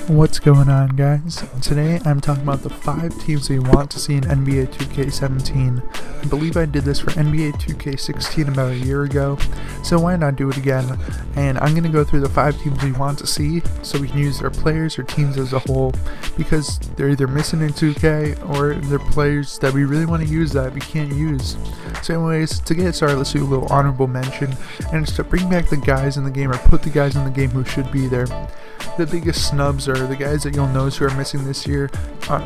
What's going on, guys? Today I'm talking about the 5 teams we want to see in NBA 2K17. I believe I did this for NBA 2K16 about a year ago, so why not do it again? And I'm going to go through the 5 teams we want to see so we can use their players or teams as a whole, because they're either missing in 2K or they're players that we really want to use that we can't use. So anyways, to get started, let's do a little honorable mention, and it's to bring back the guys in the game or put the guys in the game who should be there. The biggest snubs are the guys that you'll notice who are missing this year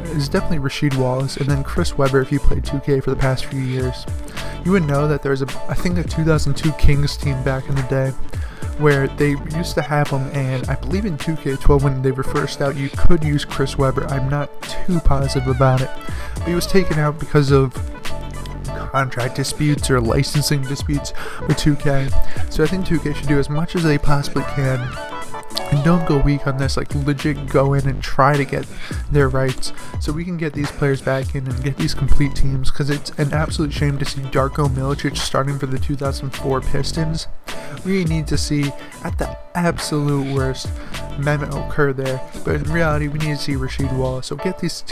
is definitely Rasheed Wallace and then Chris Webber if you played 2K for the past few years. You would know that there's I think a 2002 Kings team back in the day where they used to have him, and I believe in 2K12 when they were first out you could use Chris Webber. I'm not too positive about it, but he was taken out because of contract disputes or licensing disputes with 2K. So I think 2K should do as much as they possibly can and don't go weak on this, like legit go in and try to get their rights so we can get these players back in and get these complete teams, because it's an absolute shame to see Darko Milicic starting for the 2004 Pistons. We need to see, at the absolute worst, Mehmet occur there, but in reality we need to see Rasheed Wallace. So get these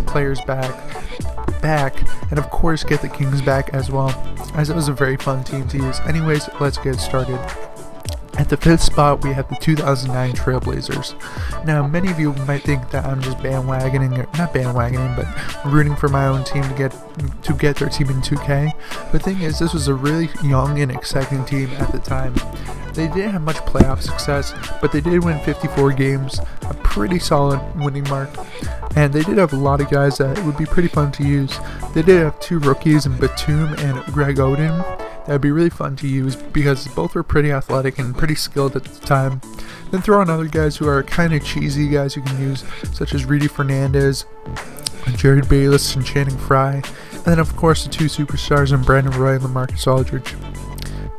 players back, and of course get the Kings back as well, as it was a very fun team to use. Anyways, let's get started. At the 5th spot, we have the 2009 Trailblazers. Now, many of you might think that I'm just not bandwagoning, but rooting for my own team to get their team in 2K. But the thing is, this was a really young and exciting team at the time. They didn't have much playoff success, but they did win 54 games, a pretty solid winning mark. And they did have a lot of guys that it would be pretty fun to use. They did have 2 rookies in Batum and Greg Oden. That would be really fun to use because both were pretty athletic and pretty skilled at the time. Then throw on other guys who are kind of cheesy guys you can use, such as Rudy Fernandez, Jared Bayless, and Channing Frye. And then of course the 2 superstars in Brandon Roy and LaMarcus Aldridge.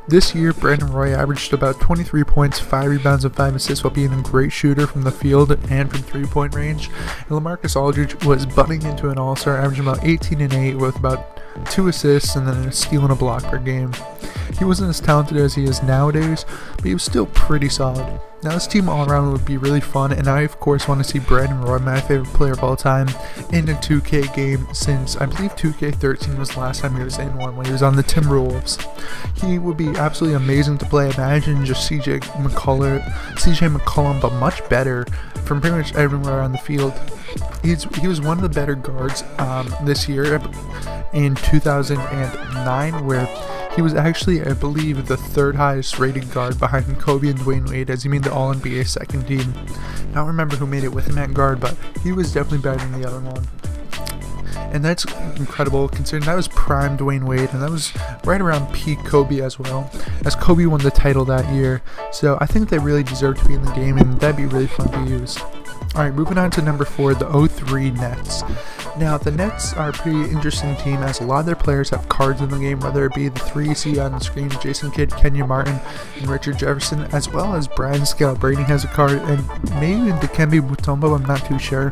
This year, Brandon Roy averaged about 23 points, 5 rebounds, and 5 assists while being a great shooter from the field and from 3-point range. And LaMarcus Aldridge was budding into an all-star, averaging about 18 and 8 with about 2 assists and then a steal and a block per game. He wasn't as talented as he is nowadays, but he was still pretty solid. Now this team all around would be really fun, and I of course want to see Brandon Roy, my favorite player of all time, in a 2K game, since I believe 2K13 was the last time he was in one, when he was on the Timberwolves. He would be absolutely amazing to play. Imagine just CJ McCollum, but much better from pretty much everywhere on the field. He was one of the better guards this year in 2009, where he was actually, I believe, the 3rd highest rated guard behind Kobe and Dwayne Wade, as he made the All-NBA second team. I don't remember who made it with him at guard, but he was definitely better than the other one. And that's incredible considering that was prime Dwayne Wade, and that was right around peak Kobe as well, as Kobe won the title that year. So I think they really deserve to be in the game, and that'd be really fun to use. Alright, moving on to number 4, the 03 Nets. Now, the Nets are a pretty interesting team, as a lot of their players have cards in the game, whether it be the 3 you see on the screen, Jason Kidd, Kenyon Martin, and Richard Jefferson, as well as Brian Scalabrine has a card, and maybe Dikembe Mutombo, I'm not too sure.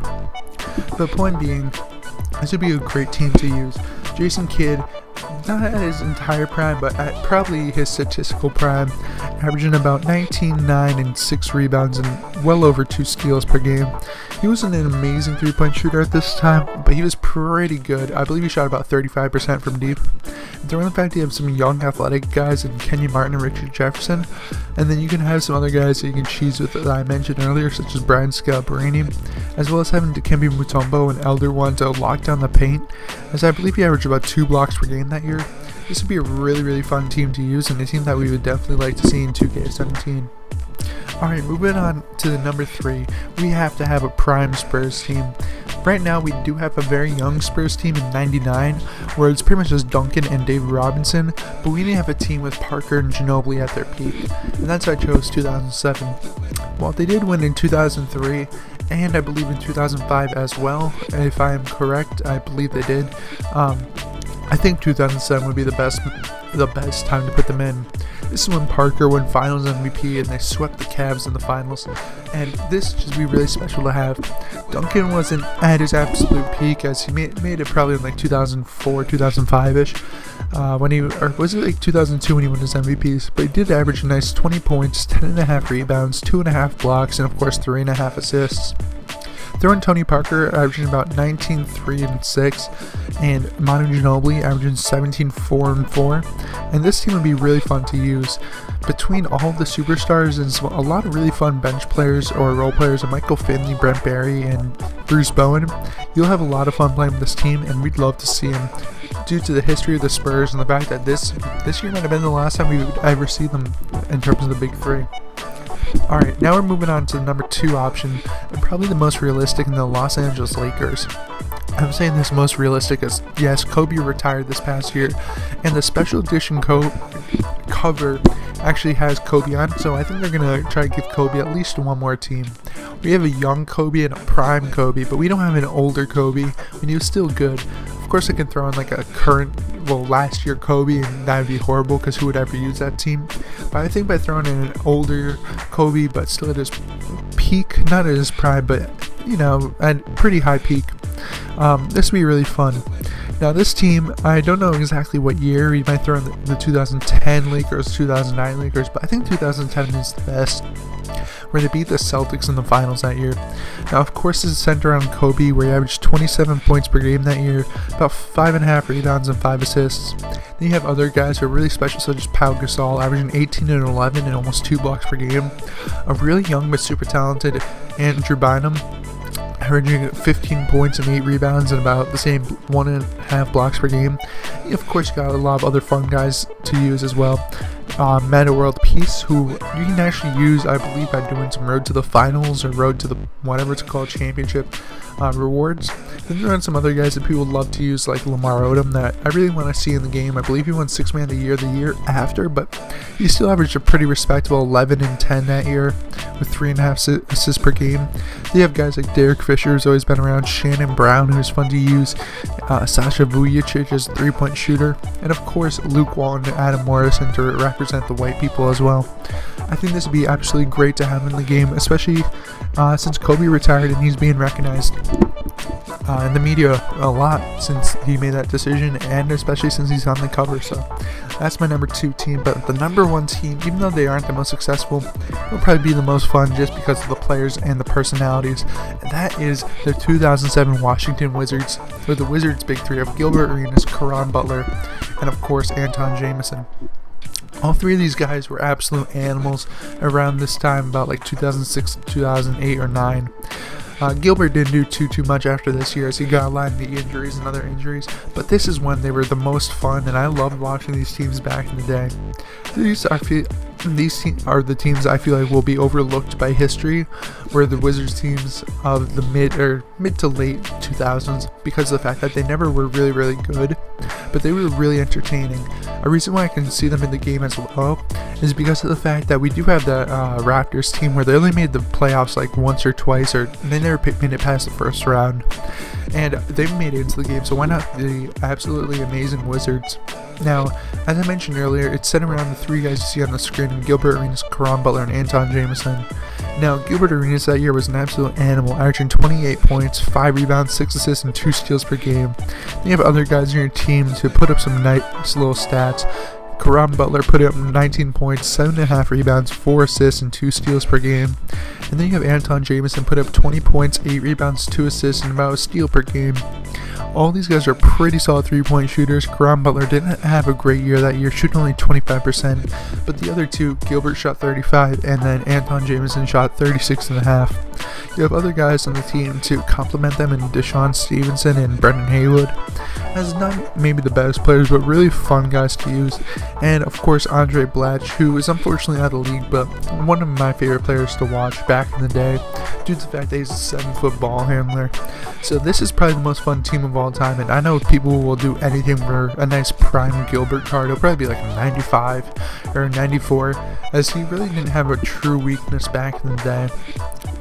The point being, this would be a great team to use. Jason Kidd, not at his entire prime, but at probably his statistical prime, averaging about 19, 9, and 6 rebounds and well over 2 steals per game. He wasn't an amazing 3-point shooter at this time, but he was pretty good. I believe he shot about 35% from deep. Throw in the fact you have some young athletic guys in Kenyon Martin and Richard Jefferson, and then you can have some other guys that you can cheese with that I mentioned earlier, such as Brian Scalabrine, as well as having Dikembe Mutombo and Elder One to lock down the paint, as I believe he averaged about 2 blocks per game that year. This would be a really, really fun team to use, and a team that we would definitely like to see in 2K17. Alright, moving on to the number 3, we have to have a prime Spurs team. Right now, we do have a very young Spurs team in 99, where it's pretty much just Duncan and David Robinson, but we need to have a team with Parker and Ginobili at their peak, and that's why I chose 2007. While they did win in 2003, and I believe in 2005 as well, if I am correct, I believe they did, I think 2007 would be the best time to put them in. This is when Parker won Finals MVP and they swept the Cavs in the finals, and this would just be really special to have. Duncan wasn't at his absolute peak, as he made it probably in like 2004, 2005-ish, when he, or was it like 2002 when he won his MVPs? But he did average a nice 20 points, 10.5 rebounds, 2.5 blocks, and of course 3.5 assists. Throw in Tony Parker averaging about 19, 3, and 6, and Manu Ginobili averaging 17, 4, and 4. And this team would be really fun to use. Between all of the superstars and a lot of really fun bench players or role players, and Michael Finley, Brent Barry, and Bruce Bowen, you'll have a lot of fun playing with this team, and we'd love to see him. Due to the history of the Spurs and the fact that this year might have been the last time we would ever see them in terms of the big three. Alright, now we're moving on to the number 2 option, and probably the most realistic in the Los Angeles Lakers. I'm saying this most realistic as, yes, Kobe retired this past year, and the special edition cover actually has Kobe on, so I think they're going to try to give Kobe at least one more team. We have a young Kobe and a prime Kobe, but we don't have an older Kobe when he was still good. Of course, I can throw in like a current, last year Kobe, and that would be horrible because who would ever use that team? But I think by throwing in an older Kobe, but still at his peak, not at his prime, but at pretty high peak, this would be really fun. Now this team, I don't know exactly what year. We might throw in the 2010 Lakers, 2009 Lakers, but I think 2010 is the best, where they beat the Celtics in the finals that year. Now, of course, this is centered around Kobe, where he averaged 27 points per game that year, about 5.5 rebounds and 5 assists. Then you have other guys who are really special, such as Pau Gasol, averaging 18 and 11 and almost 2 blocks per game. A really young but super talented Andrew Bynum, averaging 15 points and 8 rebounds and about the same 1.5 blocks per game. Of course, you got a lot of other fun guys to use as well. Meta World Peace, who you can actually use, I believe, by doing some Road to the Finals or Road to the whatever it's called championship rewards. Then there are some other guys that people love to use, like Lamar Odom, that I really want to see in the game. I believe he won 6th Man of the year after, but he still averaged a pretty respectable 11 and 10 that year with 3.5 assists per game. They have guys like Derek Fisher, who's always been around, Shannon Brown, who's fun to use, Sasha Vujacic as a 3-point shooter, and of course Luke Walton and Adam Morrison to represent the white people as well. I think this would be absolutely great to have in the game, especially since Kobe retired and he's being recognized in the media a lot since he made that decision, and especially since he's on the cover. So that's my number 2 team. But the number 1 team, even though they aren't the most successful, will probably be the most fun just because of the players and the personalities, and that is the 2007 Washington Wizards, with the Wizards' big three of Gilbert Arenas, Caron Butler, and of course Anton Jamison. All 3 of these guys were absolute animals around this time, about like 2006, 2008, or 9. Gilbert didn't do too much after this year as he got a lot of knee injuries and other injuries, but this is when they were the most fun, and I loved watching these teams back in the day. These are the teams I feel like will be overlooked by history, were the Wizards teams of the mid to late 2000s, because of the fact that they never were really good, but they were really entertaining. A reason why I can see them in the game as well is because of the fact that we do have the Raptors team where they only made the playoffs like once or twice, or they never made it past the first round, and they've made it into the game, so why not the absolutely amazing Wizards? Now, as I mentioned earlier, it's centered around the 3 guys you see on the screen: Gilbert Arenas, Caron Butler, and Anton Jamison. Now, Gilbert Arenas that year was an absolute animal, averaging 28 points, 5 rebounds, 6 assists, and 2 steals per game. Then you have other guys in your team to put up some nice little stats. Caron Butler put up 19 points, 7.5 rebounds, 4 assists, and 2 steals per game. And then you have Anton Jamison put up 20 points, 8 rebounds, 2 assists, and about a steal per game. All these guys are pretty solid 3-point shooters. Caron Butler didn't have a great year that year, shooting only 25%, but the other 2, Gilbert shot 35, and then Anton Jamison shot 36.5. You have other guys on the team to complement them in Deshaun Stevenson and Brendan Haywood, as not maybe the best players, but really fun guys to use. And of course Andre Blatch, who is unfortunately out of the league, but one of my favorite players to watch back in the day, due to the fact that he's a 7-foot ball handler. So this is probably the most fun team of all time, and I know people will do anything for a nice prime Gilbert card. It'll probably be like a 95 or a 94, as he really didn't have a true weakness back in the day.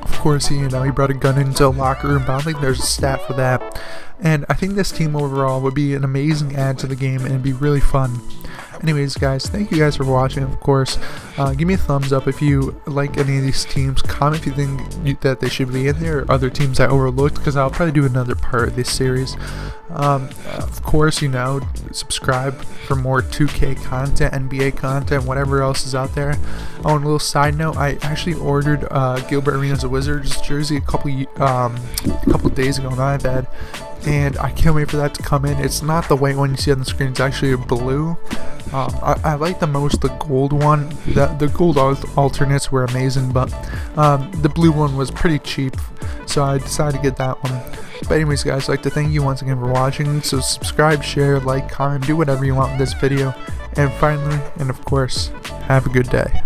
Of course, he brought a gun into a locker room, but I don't think there's a stat for that. And I think this team overall would be an amazing add to the game and it'd be really fun. Anyways, guys, thank you guys for watching. Of course, give me a thumbs up if you like any of these teams. Comment if you think that they should be in there, or other teams I overlooked, because I'll probably do another part of this series. Of course, subscribe for more 2K content, NBA content, whatever else is out there. Oh, and a little side note, I actually ordered Gilbert Arenas Wizards jersey a couple days ago, my bad, and I can't wait for that to come in. It's not the white one you see on the screen, it's actually a blue. I like the most the gold one. The gold alternates were amazing, but the blue one was pretty cheap, so I decided to get that one. But anyways, guys, I'd like to thank you once again for watching. So subscribe, share, like, comment, do whatever you want with this video. And finally, and of course, have a good day.